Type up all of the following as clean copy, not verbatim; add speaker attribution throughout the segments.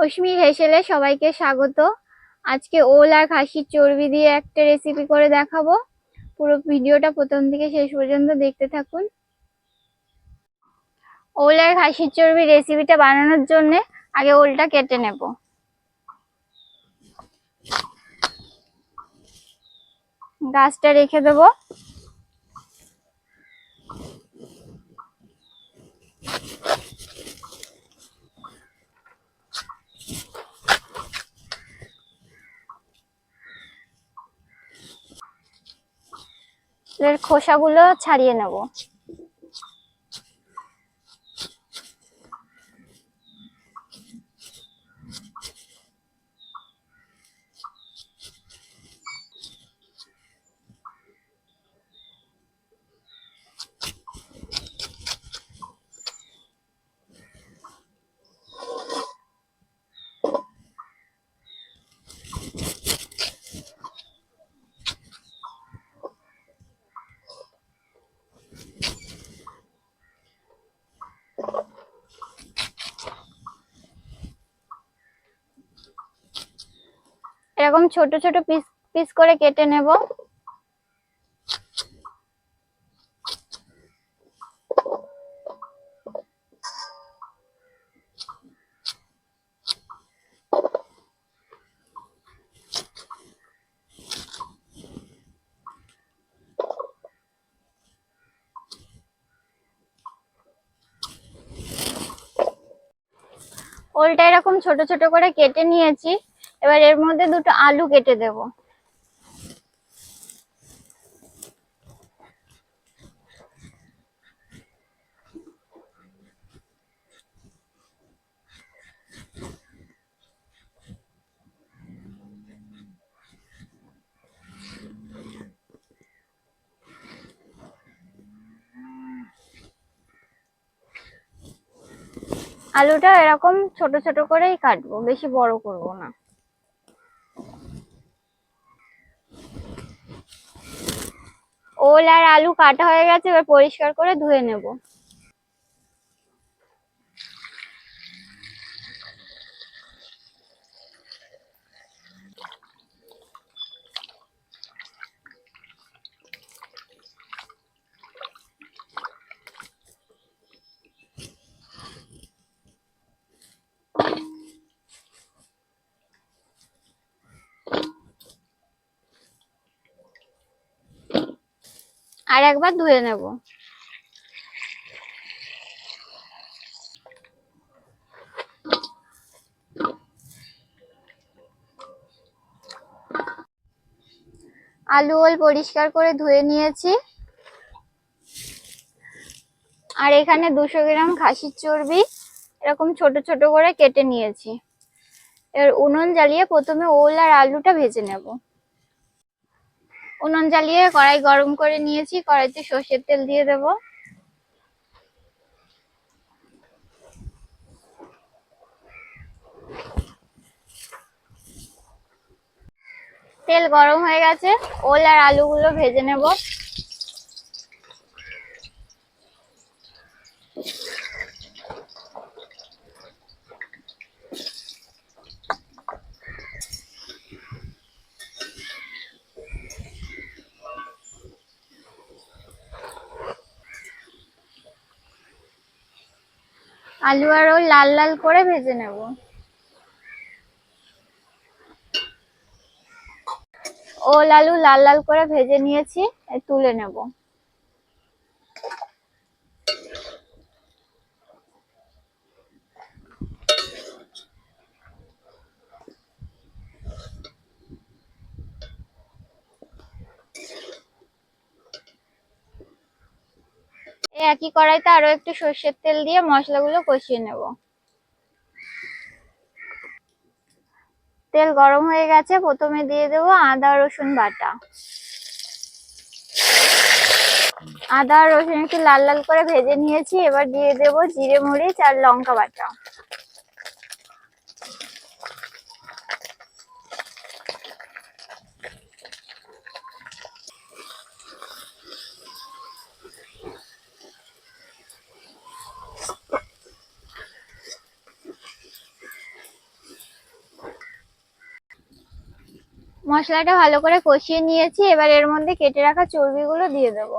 Speaker 1: অশ্মির হেসেলে সবাইকে স্বাগত। আজকে ওল আর খাসির চর্বি দিয়ে একটা রেসিপি করে দেখাবো। পুরো ভিডিওটা প্রথম থেকে শেষ পর্যন্ত দেখতে থাকুন। ওল আর খাসির চর্বি রেসিপিটা বানানোর জন্য আগে ওলটা কেটে নেব। গাছটা রেখে দেবো। এর খোসাগুলো ছাড়িয়ে নেব। এরকম ছোট ছোট পিস পিস করে কেটে নেব। ওলটা এরকম ছোট ছোট করে কেটে নিয়েছি। এবার এর মধ্যে দুটো আলু কেটে দেব। আলুটা এরকম ছোট ছোট করেই কাটবো, বেশি বড় করব না। ওল আর আলু কাটা হয়ে গেছে, এবার পরিষ্কার করে ধুয়ে নেব। আর একবার ধুয়ে নেব। আলু ওল পরিষ্কার করে ধুয়ে নিয়েছি। আর এখানে 200 গ্রাম খাসির চর্বি এরকম ছোট ছোট করে কেটে নিয়েছি। এবার উনুন জ্বালিয়ে প্রথমে ওল আর আলুটা ভেজে নেব। উনুন জ্বালিয়ে কড়াই গরম করে নিয়েছি, কড়াইতে সর্ষের তেল দিয়ে দেব। তেল গরম হয়ে গেছে, ওল আর আলুগুলো ভেজে নেব। আলু আর ওল লাল লাল করে ভেজে নেব। ওল আলু লাল লাল করে ভেজে নিয়েছি, তুলে নেব। একই কড়াইতে আরো একটু সর্ষের তেল দিয়ে মশলাগুলো কষিয়ে নেব। তেল গরম হয়ে গেছে, প্রথমে দিয়ে দেবো আদা রসুন বাটা। আদা রসুন একটু লাল লাল করে ভেজে নিয়েছি, এবার দিয়ে দেবো জিরে মরিচ আর লঙ্কা বাটা। মশলাটা ভালো করে কষিয়ে নিয়েছি, এবার এর মধ্যে কেটে রাখা চর্বিগুলো দিয়ে দেবো।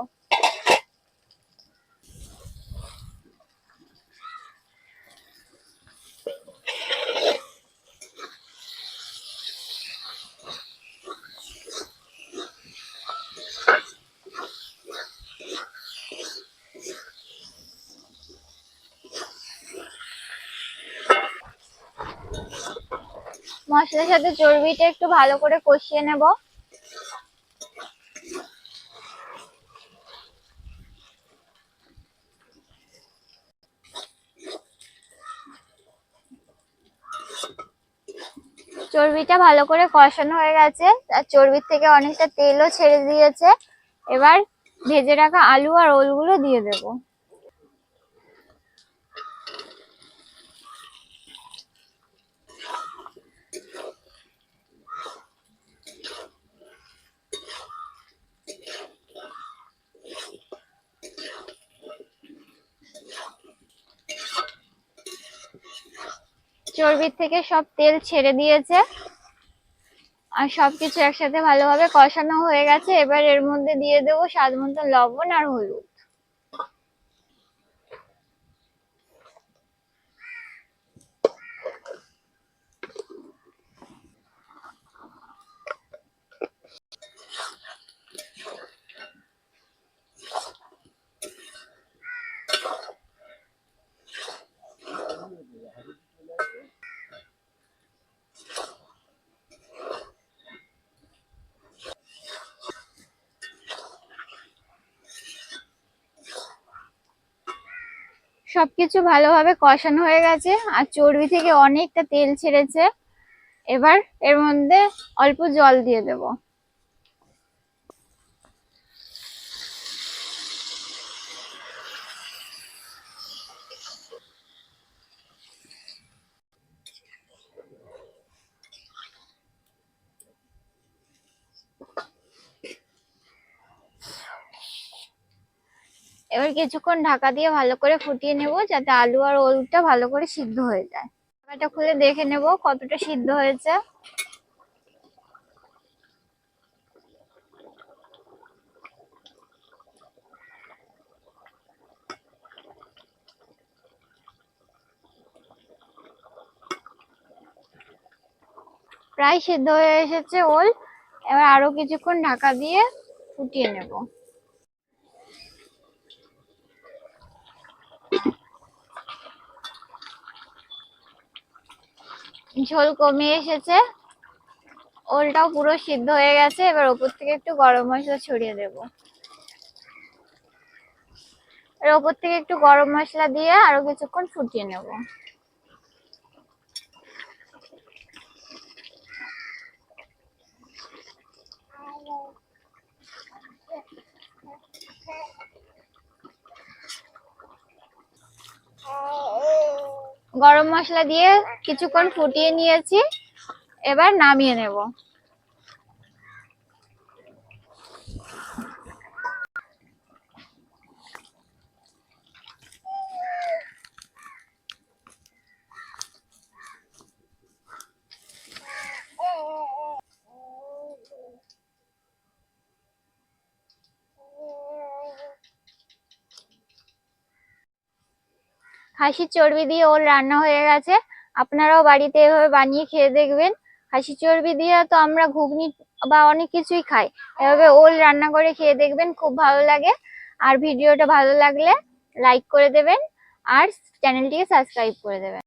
Speaker 1: মশলার সাথে চর্বিটা একটু ভালো করে কষিয়ে নেব। চর্বিটা ভালো করে কষানো হয়ে গেছে, আর চর্বির থেকে অনেকটা তেলও ছেড়ে দিয়েছে। এবার ভেজে রাখা আলু আর ওলগুলো দিয়ে দেব। চর্বির থেকে সব তেল ছেড়ে দিয়েছে আর সবকিছু একসাথে ভালোভাবে কষানো হয়ে গেছে। এবার এর মধ্যে দিয়ে দেবো স্বাদ মতো লবণ আর হলুদ। সবকিছু ভালোভাবে কষানো হয়ে গেছে আর চর্বি থেকে অনেকটা তেল ছেড়েছে। এবার এর মধ্যে অল্প জল দিয়ে দেব। এবার কিছুক্ষণ ঢাকা দিয়ে ভালো করে ফুটিয়ে নেব, যাতে আলু আর ওলটা ভালো করে সিদ্ধ হয়ে যায়। ঢাকাটা খুলে দেখে নেব কতটা সিদ্ধ হয়েছে। প্রায় সিদ্ধ হয়ে এসেছে ওল। এবার আরো কিছুক্ষণ ঢাকা দিয়ে ফুটিয়ে নেব। ঝোল কমে এসেছে, ওলটাও পুরো সিদ্ধ হয়ে গেছে। এবার ওপর থেকে একটু গরম মশলা ছড়িয়ে দেব। এর ওপর থেকে একটু গরম মশলা দিয়ে আরো কিছুক্ষণ ফুটিয়ে নেব। গরম মশলা দিয়ে কিছুক্ষণ ফুটিয়ে নিয়েছি, এবার নামিয়ে নেব। খাসির চর্বি দিয়ে ওল রান্না হয়ে গেছে। আপনারাও বাড়িতে এভাবে বানিয়ে খেয়ে দেখবেন। খাসির চর্বি দিয়ে তো আমরা ঘুগনি বা অনেক কিছুই খাই, এভাবে ওল রান্না করে খেয়ে দেখবেন, খুব ভালো লাগে। আর ভিডিওটা ভালো লাগলে লাইক করে দেবেন আর চ্যানেলটিকে সাবস্ক্রাইব করে দেবেন।